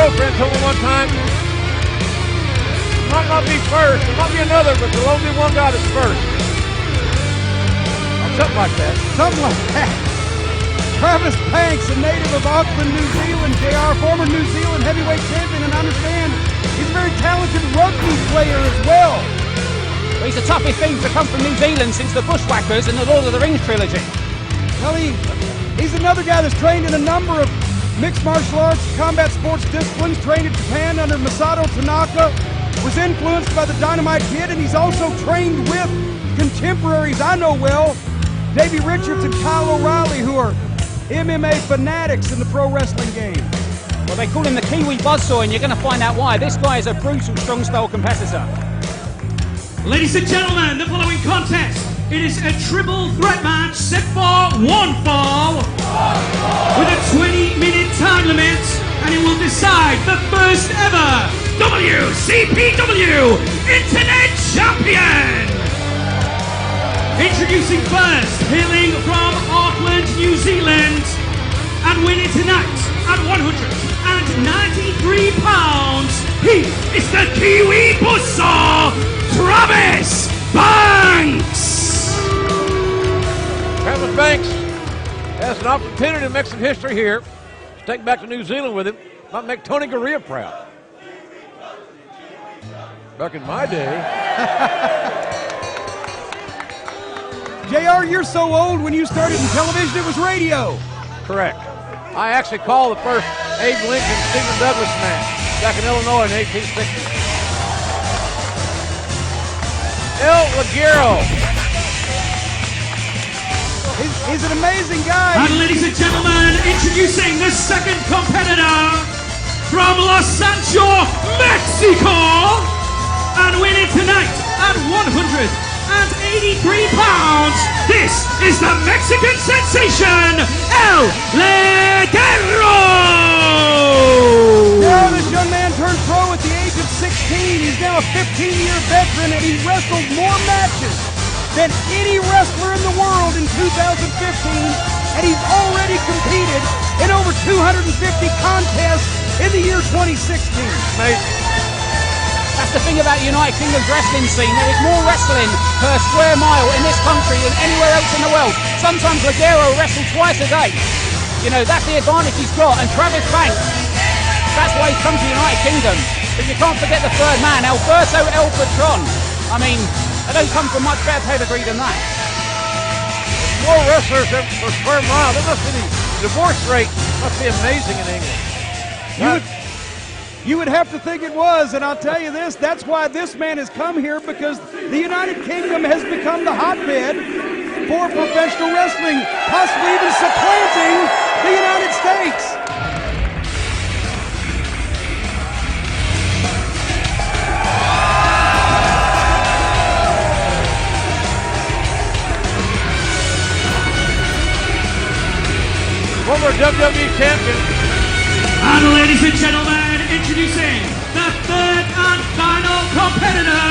girlfriend told me one time, "It might not be first, there might be another, but there'll only be one guy that's first." Or something like that. Something like that. Travis Banks, a native of Auckland, New Zealand. JR, former New Zealand heavyweight champion, and I understand he's a very talented rugby player as well. Well, he's the toughest thing to come from New Zealand since the Bushwhackers and the Lord of the Rings trilogy. Well, he's another guy that's trained in a number of mixed martial arts, combat sports disciplines, trained in Japan under Masato Tanaka, was influenced by the Dynamite Kid, and he's also trained with contemporaries I know well, Davey Richards and Kyle O'Reilly, who are MMA fanatics in the pro wrestling game. Well, they call him the Kiwi Buzzsaw, and you're going to find out why. This guy is a brutal, strong-style competitor. Ladies and gentlemen, the following contest, it is a triple threat match set for one fall with a 20-minute time limit, and it will decide the first ever WCPW Internet Champion. Introducing first, hailing from Auckland, New Zealand, and winning tonight at 193 pounds, he is the Kiwi Buzzsaw, Travis Banks! Travis Banks has an opportunity to make some history here. Take back to New Zealand with him. Might make Tony Garea proud. Back in my day. JR, you're so old, when you started in television, it was radio. Correct. I actually called the first Abe Lincoln-Stephen Douglas match back in Illinois in 1860. Ligero. He's an amazing guy. And ladies and gentlemen, introducing the second competitor from Los Angeles, Mexico, and winning tonight at 183 pounds, this is the Mexican sensation, El Ligero! Now this young man turned pro at the age of 16. He's now a 15-year veteran, and he wrestled more matches than any wrestler in the world in 2015, and he's already competed in over 250 contests in the year 2016. Amazing. That's the thing about the United Kingdom's wrestling scene. There is more wrestling per square mile in this country than anywhere else in the world. Sometimes Ligero wrestles twice a day. You know, that's the advantage he's got. And Travis Banks, that's why he's come to the United Kingdom. But you can't forget the third man, Alberto El Patron. I mean, they don't come from much better pedigree than that. More wrestlers per square mile. There must be the divorce rate must be amazing in England. You would have to think it was, and I'll tell you this, that's why this man has come here, because the United Kingdom has become the hotbed for professional wrestling, possibly even supplanting the United States. Former WWE champion. And ladies and gentlemen, introducing the third and final competitor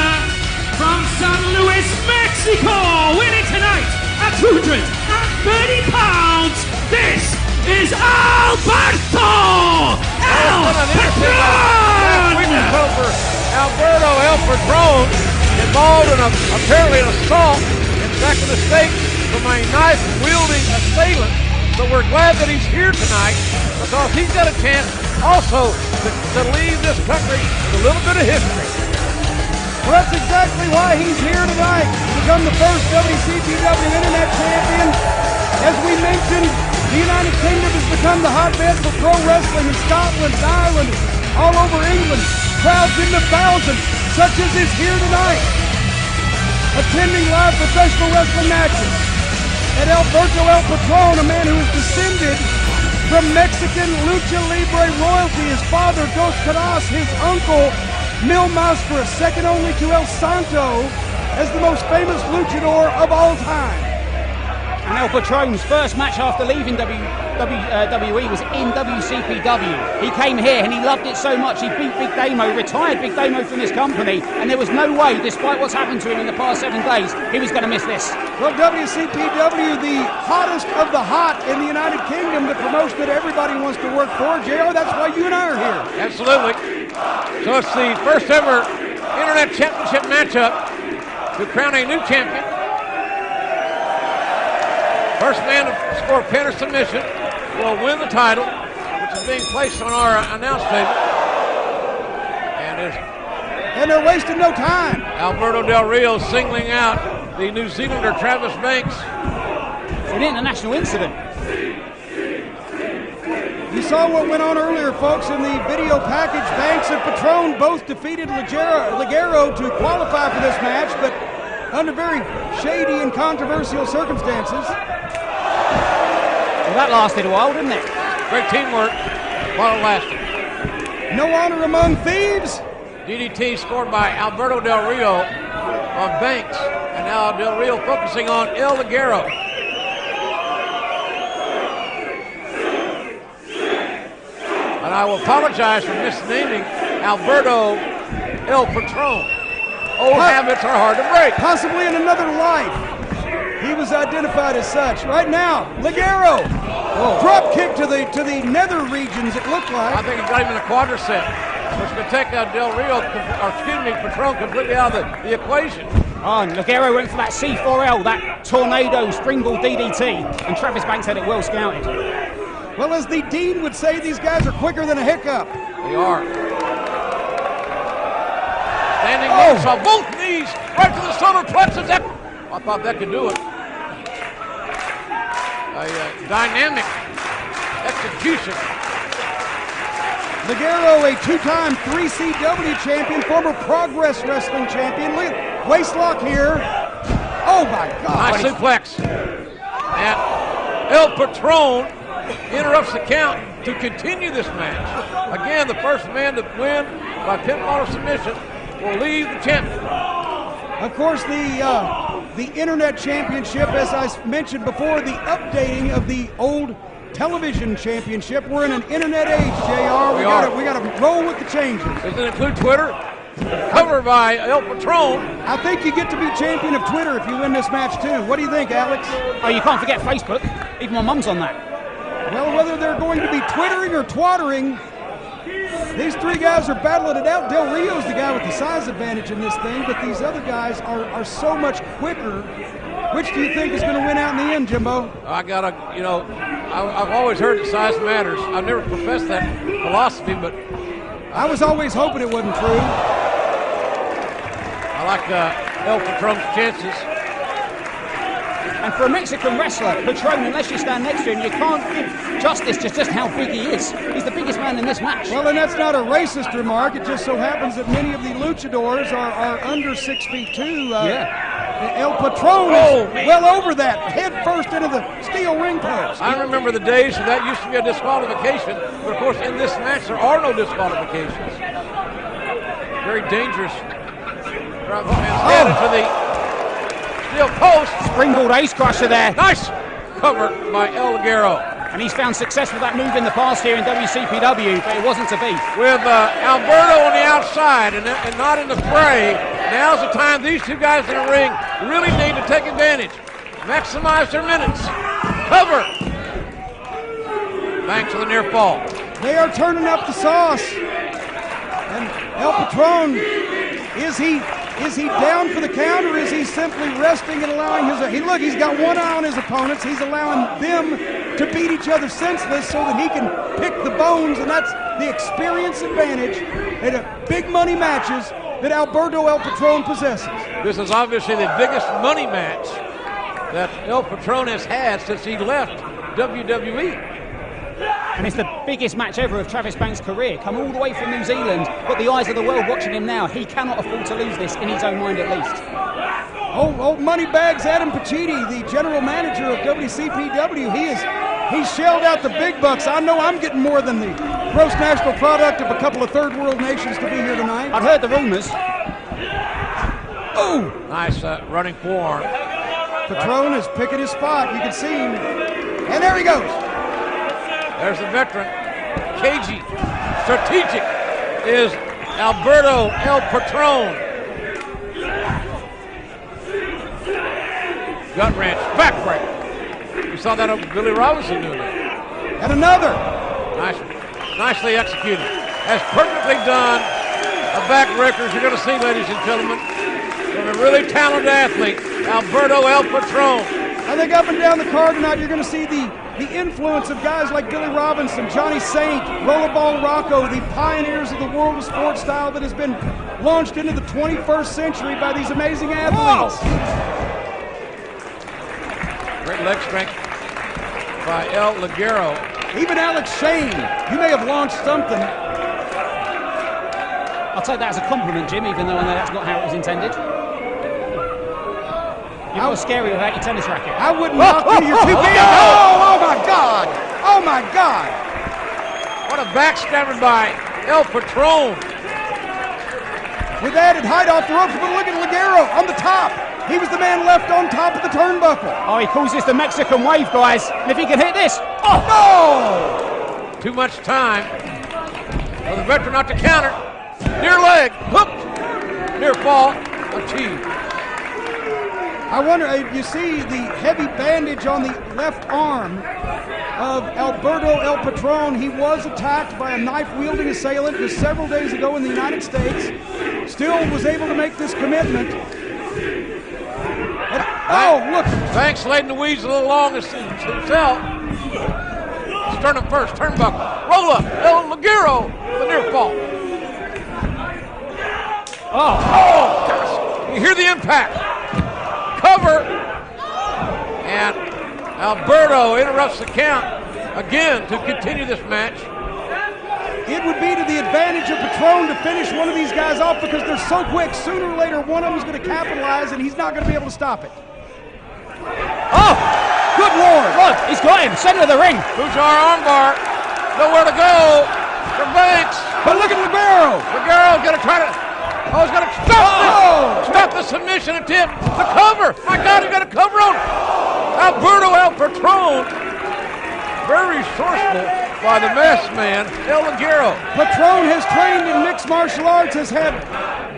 from San Luis, Mexico, winning tonight at 230 pounds. This is Alberto El Patron! Alberto El Patron involved in apparently an assault back in the States from a knife-wielding assailant. But we're glad that he's here tonight because he's got a chance also to leave this country with a little bit of history. Well, that's exactly why he's here tonight, to become the first WCPW Internet Champion. As we mentioned, the United Kingdom has become the hotbed for pro wrestling in Scotland, Ireland, all over England. Crowds in the thousands, such as is here tonight, attending live professional wrestling matches. And Alberto El Patron, a man who is descended from Mexican lucha libre royalty. His father, Dos Caras, his uncle, Mil Máscara, second only to El Santo as the most famous luchador of all time. And El Patron's first match after leaving WWE was in WCPW. He came here and he loved it so much he beat Big Damo, retired Big Damo from this company, and there was no way, despite what's happened to him in the past 7 days, he was going to miss this. Well, WCPW, the hottest of the hot in the United Kingdom, the promotion that everybody wants to work for. JR, that's why you and I are here. Absolutely. So it's the first ever Internet Championship matchup to crown a new champion. First man to score pin or submission will win the title, which is being placed on our announce table. And they're wasting no time. Alberto Del Rio singling out the New Zealander Travis Banks. An international incident. You saw what went on earlier, folks, in the video package. Banks and Patron both defeated Ligero to qualify for this match, but under very shady and controversial circumstances. Well, that lasted a while, didn't it? Great teamwork while it lasted. No honor among thieves. DDT scored by Alberto Del Rio on Banks, and now Del Rio focusing on El Ligero. And I will apologize for misnaming Alberto El Patron. Old habits are hard to break. Possibly in another life, he was identified as such. Right now, Ligero, drop kick to the nether regions, it looked like. I think he got him in a quadricep, which could take Del Rio, Patron completely out of the equation. Oh, and Ligero went for that C4L, that tornado springboard DDT, and Travis Banks had it well scouted. Well, as the Dean would say, these guys are quicker than a hiccup. They are. Standing knees on both knees, right to the solar plexus. I thought that could do it. A dynamic execution. Ligero, a 2-time 3CW champion, former Progress Wrestling champion. Look at waistlock here. Oh my God. Nice suplex. And El Patron interrupts the count to continue this match. Again, the first man to win by pinfall or submission will leave the champion. Of course, the Internet Championship, as I mentioned before, the updating of the old Television Championship. We're in an internet age, JR. We got to roll with the changes. Does it include Twitter? Covered by El Patron. I think you get to be champion of Twitter if you win this match too. What do you think, Alex? Oh, you can't forget Facebook. Even my mum's on that. Well, whether they're going to be twittering or twattering, these three guys are battling it out. Del Rio's the guy with the size advantage in this thing, but these other guys are so much quicker. Which do you think is going to win out in the end, Jimbo? I've always heard that size matters. I've never professed that philosophy, but I was always hoping it wasn't true. I like El Patron's chances. And for a Mexican wrestler, Patron, unless you stand next to him, you can't give justice to just how big he is. He's the biggest man in this match. Well, and that's not a racist remark. It just so happens that many of the luchadors are under 6'2". El Patron is well over that, head first into the steel ring post. I remember the days when that used to be a disqualification, but of course in this match there are no disqualifications. Very dangerous. Drop the man's head into the steel post. Springboard ace crusher there. Nice cover by El Ligero. And he's found success with that move in the past here in WCPW, but it wasn't to be. With Alberto on the outside and not in the fray, now's the time these two guys in the ring really need to take advantage. Maximize their minutes. Cover. Thanks to the near fall. They are turning up the sauce. And El Patron, is he down for the count, or is he simply resting and allowing he's got one eye on his opponents. He's allowing them to beat each other senseless so that he can pick the bones, and that's the experience advantage in big money matches that Alberto El Patron possesses. This is obviously the biggest money match that El Patron has had since he left WWE. And it's the biggest match ever of Travis Banks' career. Come all the way from New Zealand, got the eyes of the world watching him now. He cannot afford to lose this, in his own mind at least. Old Moneybags Adam Pacitti, the general manager of WCPW, he's shelled out the big bucks. I know I'm getting more than the gross national product of a couple of third world nations to be here tonight. I've heard the rumors. Oh! Nice running forearm. Patron is picking his spot. You can see him. And there he goes. There's the veteran. Cagey, strategic is Alberto El Patron. Gut wrench, backbreaker. You saw that of Billy Robinson doing that. And another. Nicely executed. Has perfectly done a backbreaker, as you're going to see, ladies and gentlemen, from a really talented athlete, Alberto El Patron. I think up and down the card tonight, you're going to see the influence of guys like Billy Robinson, Johnny Saint, Rollerball Rocco, the pioneers of the world of sports style that has been launched into the 21st century by these amazing athletes. Great leg strength by El Ligero. Even Alex Shane, you may have launched something. I'll take that as a compliment, Jim, even though I know that's not how it was intended. You're not scary without your tennis racket. I wouldn't knock you, you're too big. Oh my God! Oh my God! What a backstabber by El Patron. With added height off the ropes, but look at Ligero on the top. He was the man left on top of the turnbuckle. Oh, he calls this the Mexican wave, guys. And if he can hit this, oh no! Too much time for the veteran not to counter. Near leg, hooked. Near fall, achieved. I wonder, you see the heavy bandage on the left arm of Alberto El Patron. He was attacked by a knife-wielding assailant just several days ago in the United States. Still was able to make this commitment. And, oh, look. Banks laid in the weeds a little long himself. Sternum first, turnbuckle. Roll up, El Ligero, the near fall. Oh, you hear the impact. Cover, and Alberto interrupts the count again to continue this match. It would be to the advantage of Patron to finish one of these guys off because they're so quick. Sooner or later, one of them is going to capitalize, and he's not going to be able to stop it. oh, Good Lord! look, he's got him, center of the ring. Fujar armbar, nowhere to go for Banks. But look at Ligero! Ligero's going to try to, he's going to stop the submission attempt. The cover, my God, he got a cover on Alberto El Patron. Very resourceful by the mess man, El Ligero. Patron has trained in mixed martial arts, has had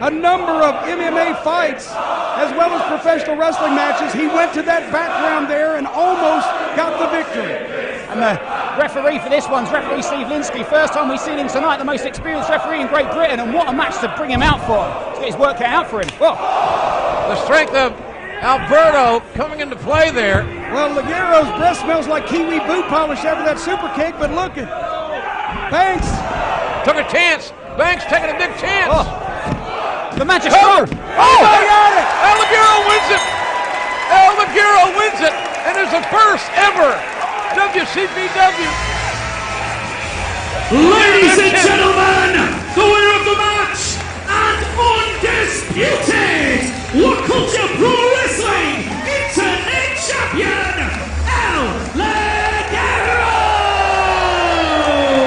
a number of MMA fights, as well as professional wrestling matches. He went to that background there and almost got the victory. And the referee for this one's referee Steve Linsky. First time we've seen him tonight, the most experienced referee in Great Britain, and what a match to bring him out for. Let's get his work cut out for him. Well, the strength of Alberto coming into play there. Well, Ligero's breath smells like kiwi boot polish after that super kick, but look at Banks. Took a chance. Banks taking a big chance. The match is strong. Oh, they got it! El Ligero wins it. El Ligero wins it, and is the first ever WCPW. Ladies and gentlemen, the winner of the match and undisputed What Culture Pro Wrestling Internet Champion, El Ligero!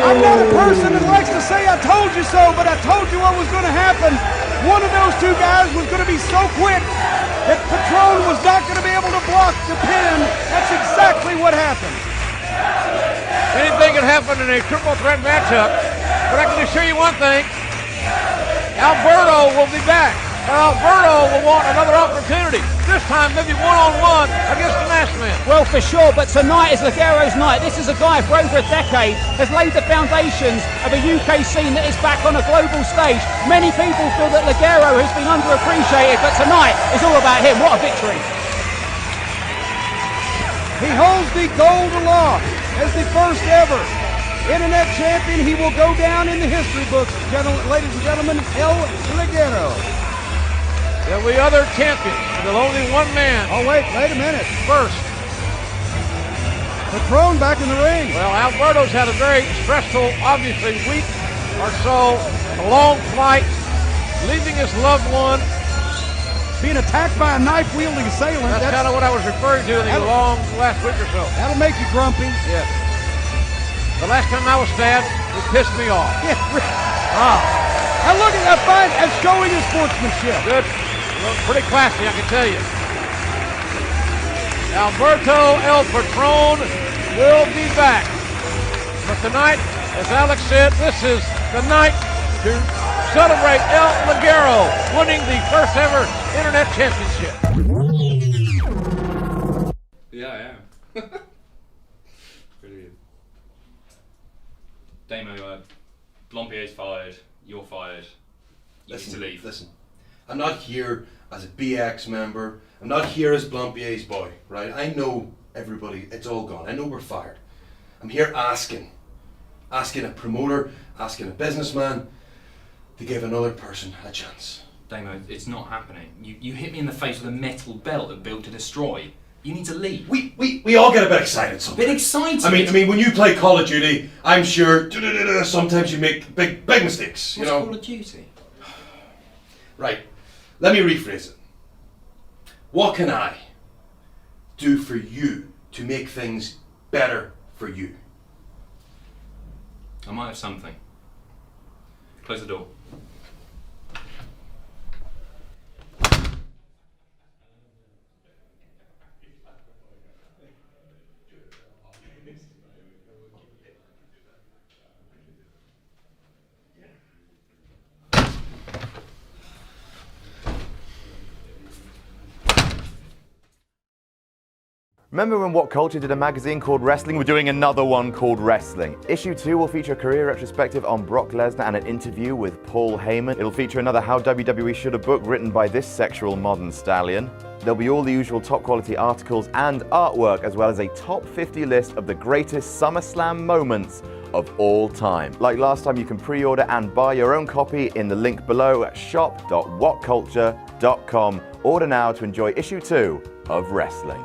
I'm not a person that likes to say I told you so, but I told you what was going to happen. One of those two guys was going to be so quick that Patron was not going to be able to block the pin. That's exactly what happened. Anything can happen in a triple threat matchup, but I can assure you one thing. Alberto will be back. Alberto will want another opportunity. This time maybe one-on-one against the Masked Man. Well, for sure, but tonight is Ligero's night. This is a guy for over a decade, has laid the foundations of a UK scene that is back on a global stage. Many people feel that Ligero has been underappreciated, but tonight is all about him. What a victory. He holds the gold aloft as the first ever Internet champion. He will go down in the history books, ladies and gentlemen, El Ligero. There'll be other champions. There'll only one man. Oh, wait a minute. First. Patron back in the ring. Well, Alberto's had a very stressful, obviously, week or so. A long flight, leaving his loved one. Being attacked by a knife-wielding assailant. That's kind of what I was referring to in the long last week or so. That'll make you grumpy. Yes. The last time I was stabbed, it pissed me off. Yeah. Now look at that fight as showing his sportsmanship. Good. Pretty classy, I can tell you. Alberto El Patron will be back. But tonight, as Alex said, this is the night to celebrate El Ligero winning the first ever Internet Championship. Yeah, I am. Brilliant. Damo, Blompier's fired, you're fired. You need to leave. Listen, I'm not here as a BX member. I'm not here as Blompier's boy, right? I know everybody, it's all gone. I know we're fired. I'm here asking a promoter, asking a businessman to give another person a chance. Damo, it's not happening. You hit me in the face with a metal belt and built to destroy. You need to leave. We all get a bit excited sometimes. Bit excited? I mean, when you play Call of Duty, I'm sure sometimes you make big mistakes, you What's know? Call of Duty? Right, let me rephrase it. What can I do for you to make things better for you? I might have something. Close the door. Remember when What Culture did a magazine called Wrestling? We're doing another one called Wrestling. Issue 2 will feature a career retrospective on Brock Lesnar and an interview with Paul Heyman. It'll feature another How WWE Should Have book written by this sexual modern stallion. There'll be all the usual top quality articles and artwork, as well as a top 50 list of the greatest SummerSlam moments of all time. Like last time, you can pre-order and buy your own copy in the link below at shop.whatculture.com. Order now to enjoy issue 2 of Wrestling.